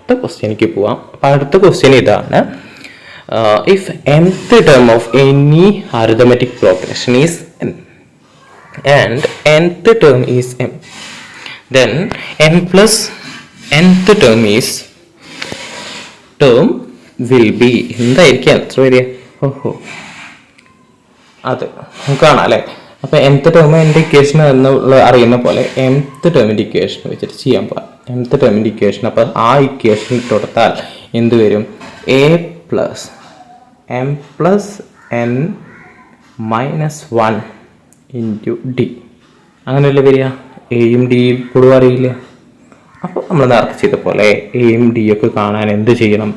അടുത്ത ക്വസ്റ്റ്യനിലേക്ക് പോവാം. അപ്പം അടുത്ത ക്വസ്റ്റ്യൻ ഇതാണ്, if nth term of any arithmetic progression is n and nth term is m, then n plus nth term will be എന്തായിരിക്കും answer വരിക? ഓഹോ, അത് നമുക്ക് കാണാം അല്ലേ. അപ്പോൾ nth ടേം എൻ്റെ ഇക്വേഷൻ എന്നുള്ള അറിയുന്ന പോലെ mth ടേമിൻ്റെ ഇക്വേഷൻ വെച്ചിട്ട് ചെയ്യാൻ പോകാം. mth ടേമിൻ്റെ ഇക്വേഷൻ അപ്പോൾ ആ ഇക്വേഷൻ ഇട്ട് കൊടുത്താൽ എന്ത് വരും? a plus m plus n minus 1 into D, അങ്ങനെയല്ലേ വരിക? എയും ഡിയും ഇപ്പോഴും അറിയില്ല. അപ്പോൾ നമ്മൾ നേരത്തെ ചെയ്ത പോലെ എയും ഡി ഒക്കെ കാണാൻ എന്ത് ചെയ്യണം?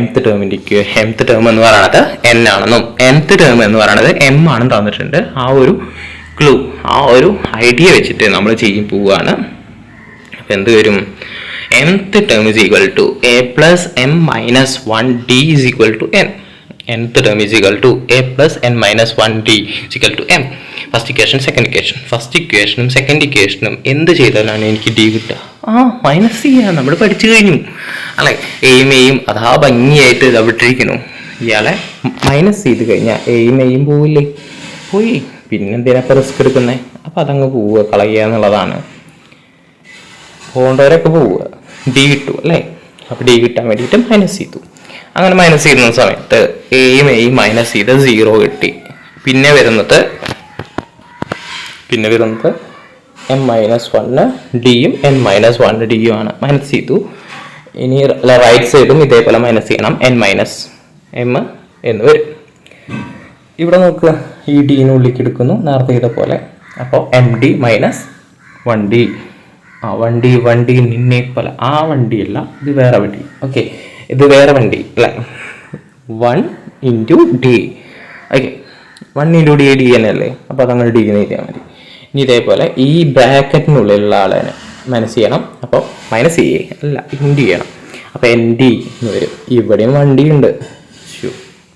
mth ടേമിൻ്റെ mth ടേം എന്ന് പറയുന്നത് n ആണെന്നും nth ടേം എന്ന് പറയുന്നത് m ആണെന്ന് തന്നിട്ടുണ്ട്. ആ ഒരു ക്ലൂ, ആ ഒരു ഐഡിയ വെച്ചിട്ട് നമ്മൾ ചെയ്യാൻ പോവുകയാണ്. അപ്പം എന്ത് വരും? nth term is equal to a plus m minus 1d is equal to n. nth term is equal to a plus n minus 1d is equal to m. First equation, second equation. First ഇക്വേഷനും second ഇക്വേഷനും എന്ത് ചെയ്താലാണ് എനിക്ക് D കിട്ടുക? Minus ചെയ്യാം, നമ്മൾ പഠിച്ചു കഴിഞ്ഞു അല്ലെ. എയും അതാ ഭംഗിയായിട്ട് ഇവിട്ടിരിക്കുന്നു. ഇയാളെ മൈനസ് ചെയ്ത് കഴിഞ്ഞാൽ എയും പോവില്ലേ? പോയി, പിന്നെന്തിനൊക്കെ റിസ്ക് എടുക്കുന്നത്? അപ്പം അതങ്ങ് പോവുക, കളയുക എന്നുള്ളതാണ്. പോകേണ്ടവരൊക്കെ പോവുക, ഡി കിട്ടും അല്ലേ. അപ്പോൾ ഡി കിട്ടാൻ വേണ്ടിയിട്ട് മൈനസ് ചെയ്തു. അങ്ങനെ മൈനസ് ചെയ്യുന്ന സമയത്ത് എയും മൈനസ് ചെയ്ത് 0 കിട്ടി. പിന്നെ വരുന്നത് m മൈനസ് 1 ഡിയും n മൈനസ് 1 ഡിയും ആണ്. മൈനസ് ചെയ്തു. ഇനി റൈറ്റ് സൈഡും ഇതേപോലെ മൈനസ് ചെയ്യണം, n മൈനസ് m എന്ന് വരും. ഇവിടെ നോക്കുക, ഈ ഡീനുള്ളിലേക്ക് എടുക്കുന്നു നേരത്തെ ചെയ്ത പോലെ. അപ്പോൾ M D minus 1d. 1d നിന്നെ പോലെ ആ വണ്ടിയല്ല, ഇത് വേറെ വണ്ടി. ഓക്കെ, ഇത് വേറെ വണ്ടി അല്ലേ. 1 into D. Okay, 1 into D D തന്നെ അല്ലേ. അപ്പോൾ അതങ്ങനെ ഡി എന്ന് എഴുതിയാൽ മതി. ഇനി ഇതേപോലെ ഈ ബ്രാക്കറ്റിനുള്ളിലുള്ള ആളെ മൈനസ് ചെയ്യണം. അപ്പോൾ മൈനസ് ചെയ്യേ അല്ല, ഇൻറ്റു ചെയ്യണം. അപ്പോൾ എൻ ഡി എന്ന് വരും. ഇവിടെയും വണ്ടി ഉണ്ട്,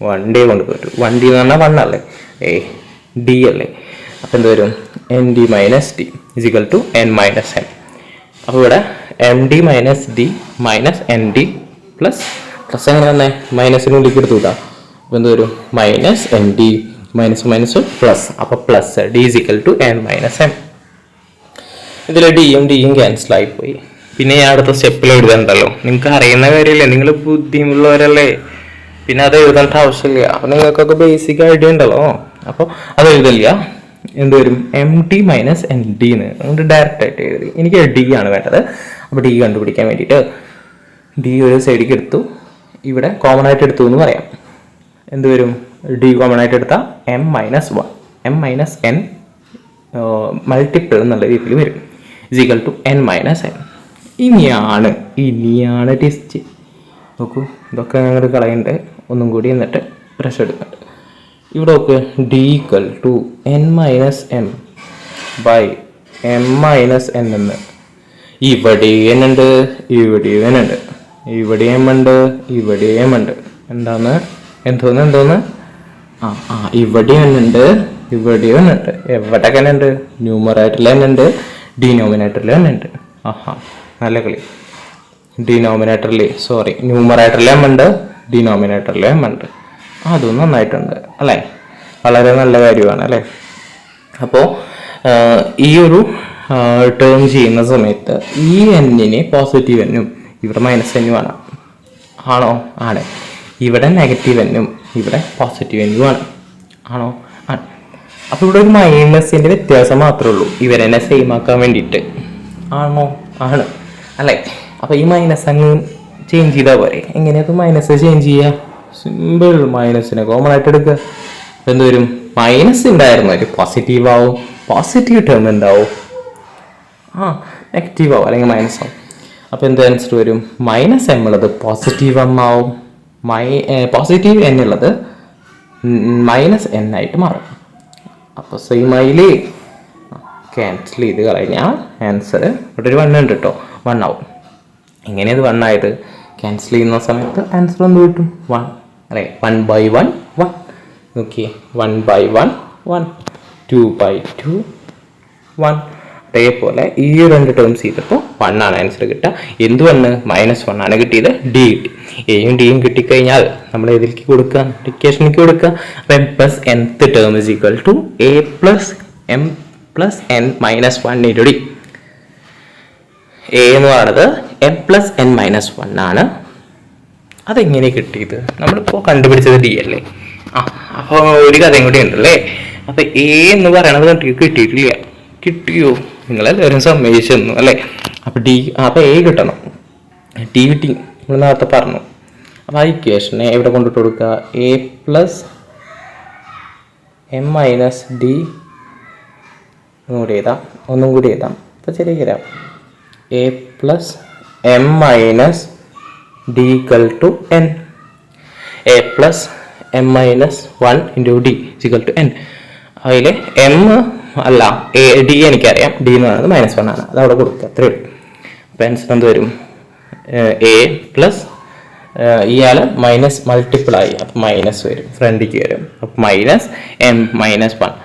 വണ്ടി കൊണ്ട് പറ്റും. വണ്ടി എന്ന് പറഞ്ഞാൽ 1 അല്ലേ, ഡി അല്ലേ. അപ്പോൾ എന്ത് വരും? N D minus D is equal to N minus N. അപ്പോൾ ഇവിടെ M D minus D minus N D plus എങ്ങനെ തന്നെ മൈനസിനുള്ളിലേക്ക് എടുത്തു കൂട്ടാം. അപ്പോൾ എന്ത് വരും? Minus N D minus plus. അപ്പോൾ plus D is equal to N minus N. ഇതിൽ ഡിയും ക്യാൻസൽ ആയിപ്പോയി. പിന്നെ ഞാൻ അടുത്ത സ്റ്റെപ്പിൽ എഴുതണ്ടല്ലോ, നിങ്ങൾക്ക് അറിയുന്ന കാര്യമല്ലേ, നിങ്ങൾ ബുദ്ധിമുള്ളവരല്ലേ, പിന്നെ അത് എഴുതേണ്ട ആവശ്യമില്ല. അപ്പോൾ നിങ്ങൾക്കൊക്കെ ബേസിക് ഐഡിയ ഉണ്ടല്ലോ. അപ്പോൾ അത് എഴുതില്ല. എന്ത് വരും? M D minus N D എന്ന് അതുകൊണ്ട് ഡയറക്റ്റ് ആയിട്ട് എഴുതി. എനിക്ക് ഡി ആണ് വേണ്ടത്. അപ്പോൾ ഡി കണ്ടുപിടിക്കാൻ വേണ്ടിയിട്ട് ഡി ഒരു സൈഡിലേക്ക് എടുത്തു, ഇവിടെ കോമൺ ആയിട്ട് എടുത്തു എന്ന് പറയാം. എന്ത് വരും? ഡി കോമൺ ആയിട്ട് എടുത്താൽ M minus 1 M minus N multiple എന്നുള്ള രീതിയിൽ വരും. Is equal to N minus N. ഇനിയാണ് ടെസ്റ്റ്. നോക്കൂ, ഇതൊക്കെ ഞങ്ങൾ കളയണ്ട്. ഒന്നും കൂടി എന്നിട്ട് ബ്രഷ് എടുക്കുന്നുണ്ട്. ഇവിടെ നോക്ക്, D equal to N minus M by M minus N എന്ന്. ഇവിടെയും ഉണ്ട്, ഇവിടെയും ഉണ്ട്, ഇവിടെയും ഉണ്ട്, ഇവിടെയും ഉണ്ട്. എന്തോന്ന് ഇവിടെയും ഉണ്ട്, ഇവിടെയും ഉണ്ട്. എവിടെയൊക്കെ ഉണ്ട്? ന്യൂമറേറ്ററിൽ തന്നെ ഉണ്ട്, ഡിനോമിനേറ്ററിൽ തന്നെ ഉണ്ട്. നല്ല കളി. ന്യൂമറേറ്ററിലും ഉണ്ട്, ഡിനോമിനേറ്ററിലും ഉണ്ട്. അതും നന്നായിട്ടുണ്ട് അല്ലേ, വളരെ നല്ല കാര്യമാണ് അല്ലേ. അപ്പോൾ ഈ ഒരു ടേം ചെയ്യുന്ന സമയത്ത് ഈ എന്നിനെ പോസിറ്റീവ് എന്നും ഇവിടെ മൈനസ് എന്നും ആണ്. ആണോ? ആണ്. ഇവിടെ നെഗറ്റീവ് എന്നും ഇവിടെ പോസിറ്റീവ് എന്നും ആണ്. ആണോ? ആണ്. അപ്പോൾ ഇവിടെ ഒരു മൈനസിൻ്റെ വ്യത്യാസം മാത്രമേ ഉള്ളൂ, ഇവരെന്നെ സെയിം ആക്കാൻ വേണ്ടിയിട്ട്. ആണോ? ആണ് അല്ലേ. അപ്പോൾ ഈ മൈനസ് അങ്ങ് ചേഞ്ച് ചെയ്താൽ പോരെ. എങ്ങനെയത് മൈനസ് ചേഞ്ച് ചെയ്യുക? സിമ്പിൾ, മൈനസിനെ കോമൺ ആയിട്ട് എടുക്കുക. അപ്പോൾ എന്ത് വരും? മൈനസ് ഉണ്ടായിരുന്നു ഒരു പോസിറ്റീവ് ആവും, പോസിറ്റീവ് ടേം ഉണ്ടാവും, നെഗറ്റീവ് ആവും അല്ലെങ്കിൽ മൈനസ് ആവും. അപ്പോൾ എന്ത് ആൻസർ വരും? മൈനസ് എം ഉള്ളത് പോസിറ്റീവ് എം ആവും, പോസിറ്റീവ് എൻ ഉള്ളത് മൈനസ് എൻ ആയിട്ട് മാറും. അപ്പോൾ സെയിം ആയില്ലേ, ക്യാൻസൽ ചെയ്ത് കഴിഞ്ഞാൽ ആൻസർ ഇവിടെ ഒരു 1 ഉണ്ട് കേട്ടോ, 1 ആവും. എങ്ങനെയത് 1 ആയത്? ക്യാൻസൽ ചെയ്യുന്ന സമയത്ത് ആൻസർ എന്ത് കിട്ടും? 1 അല്ലേ. 1/1 1. നോക്കിയേ, 1/1 1, 2/2 1. അതേപോലെ ഈ 2 ടേംസ് ചെയ്തപ്പോൾ 1 ആണ് ആൻസർ കിട്ടുക. എന്ത് 1? -1 ആണ് കിട്ടിയത്. ഡി കിട്ടി. എയും ഡിയും കിട്ടിക്കഴിഞ്ഞാൽ നമ്മൾ ഏതിലേക്ക് കൊടുക്കുക? ഇക്വേഷനിലേക്ക് കൊടുക്കുക. അപ്പം m plus nth term is equal to a plus m plus n minus 1 into D. A എന്ന് പറയുന്നത് m പ്ലസ് n മൈനസ് 1 ആണ്. അതെങ്ങനെ കിട്ടിയത്? നമ്മളിപ്പോൾ കണ്ടുപിടിച്ചത് ഡി അല്ലേ? അപ്പോൾ ഒരു കഥയും കൂടി ഉണ്ടല്ലേ. അപ്പം എ എന്ന് പറയണത് കിട്ടിയിട്ടില്ല. കിട്ടിയോ? നിങ്ങളെല്ലാവരും സമ്മതിച്ചെന്നു അല്ലേ? അപ്പം എ കിട്ടണം. ഡി കിട്ടി, നമ്മൾ നേരത്തെ പറഞ്ഞു. അപ്പം ആ ഇക്വേഷനെ എവിടെ കൊണ്ടിട്ട് കൊടുക്കുക? A plus M minus D ഒന്നും കൂടി എഴുതാം. അപ്പം ശരി തരാം. A plus M minus D equal to N. A plus M minus 1 into D equal to N. അതിൽ എം അല്ല ഡി എനിക്കറിയാം. ഡി എന്ന് പറയുന്നത് -1 ആണ്. അത് അവിടെ കൊടുക്കുക. അത്രയേ ഉള്ളൂ. അപ്പോൾ ആൻസർ എന്ത് വരും? എ പ്ലസ് ഇയാൾ മൈനസ് മൾട്ടിപ്പിൾ ആയി, അപ്പം മൈനസ് വരും, ഫ്രണ്ടിലേക്ക് വരും. അപ്പം മൈനസ് എം മൈനസ് 1.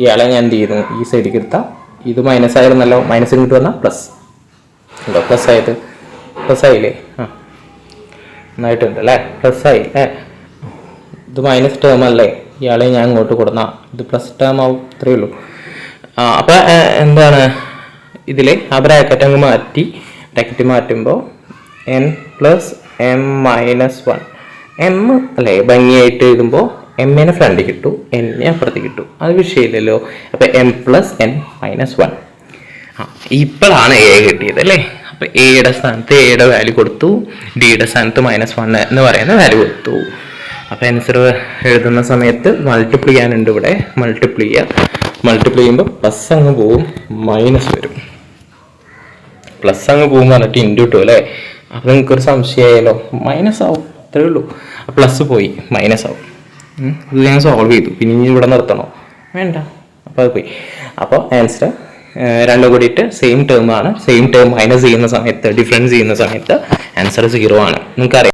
ഇയാളെ ഞാൻ എന്ത് ചെയ്യുന്നു? ഈ സൈഡിലേക്ക് എടുത്താൽ ഇത് മൈനസ് ആയിരുന്നല്ലോ. മൈനസ് ഇങ്ങോട്ട് വന്നാൽ പ്ലസ് ഉണ്ടോ? പ്ലസ് ആയത് പ്ലസ് ആയില്ലേ? നന്നായിട്ടുണ്ട് അല്ലേ? പ്ലസ് ആയി അല്ലേ? ഇത് മൈനസ് ടേം അല്ലേ? ഇയാളെ ഞാൻ ഇങ്ങോട്ട് കൊടുന്ന ഇത് പ്ലസ് ടേം ആവും. ഇത്രയേ ഉള്ളൂ. അപ്പം എന്താണ് ഇതിൽ ആ ബ്രാക്കറ്റ് അങ്ങ് മാറ്റി, ബ്രാക്കറ്റ് മാറ്റുമ്പോൾ n plus M minus 1 M അല്ലേ? ഭംഗിയായിട്ട് എഴുതുമ്പോൾ എമ്മിനെ ഫ്രണ്ട് കിട്ടും, എന്നെ അപ്പുറത്ത് കിട്ടും. അത് വിഷയമില്ലല്ലോ. അപ്പം എം പ്ലസ് എൻ മൈനസ് 1. ഇപ്പോഴാണ് എ കിട്ടിയത് അല്ലേ? അപ്പം എയുടെ സ്ഥാനത്ത് എയുടെ വാല്യൂ കൊടുത്തു, ഡിയുടെ സ്ഥാനത്ത് -1 എന്ന് പറയുന്ന വാല്യൂ കൊടുത്തു. അപ്പം ആൻസർ എഴുതുന്ന സമയത്ത് മൾട്ടിപ്ലൈ ചെയ്യാനുണ്ട്. ഇവിടെ മൾട്ടിപ്ലൈ ചെയ്യുമ്പോൾ പ്ലസ് അങ്ങ് പോവും, മൈനസ് വരും. പ്ലസ് അങ്ങ് പോകും പറഞ്ഞിട്ട് ഇൻറ്റു 2 അല്ലേ? അപ്പം നിങ്ങൾക്കൊരു സംശയമായാലോ? മൈനസ് ആവും, അത്രേ ഉള്ളൂ. പ്ലസ് പോയി മൈനസ് ആവും. ഇത് ഞാൻ സോൾവ് ചെയ്തു. പിന്നെ ഇനി ഇവിടെ നിർത്തണോ? വേണ്ട. അപ്പോൾ അത് പോയി. അപ്പോൾ ആൻസർ രണ്ടും കൂടിയിട്ട് സെയിം ടേം ആണ്. സെയിം ടേം മൈനസ് ചെയ്യുന്ന സമയത്ത്, ഡിഫറൻസ് ചെയ്യുന്ന സമയത്ത് ആൻസർ 0 ആണ്. നിങ്ങൾക്കറിയാം.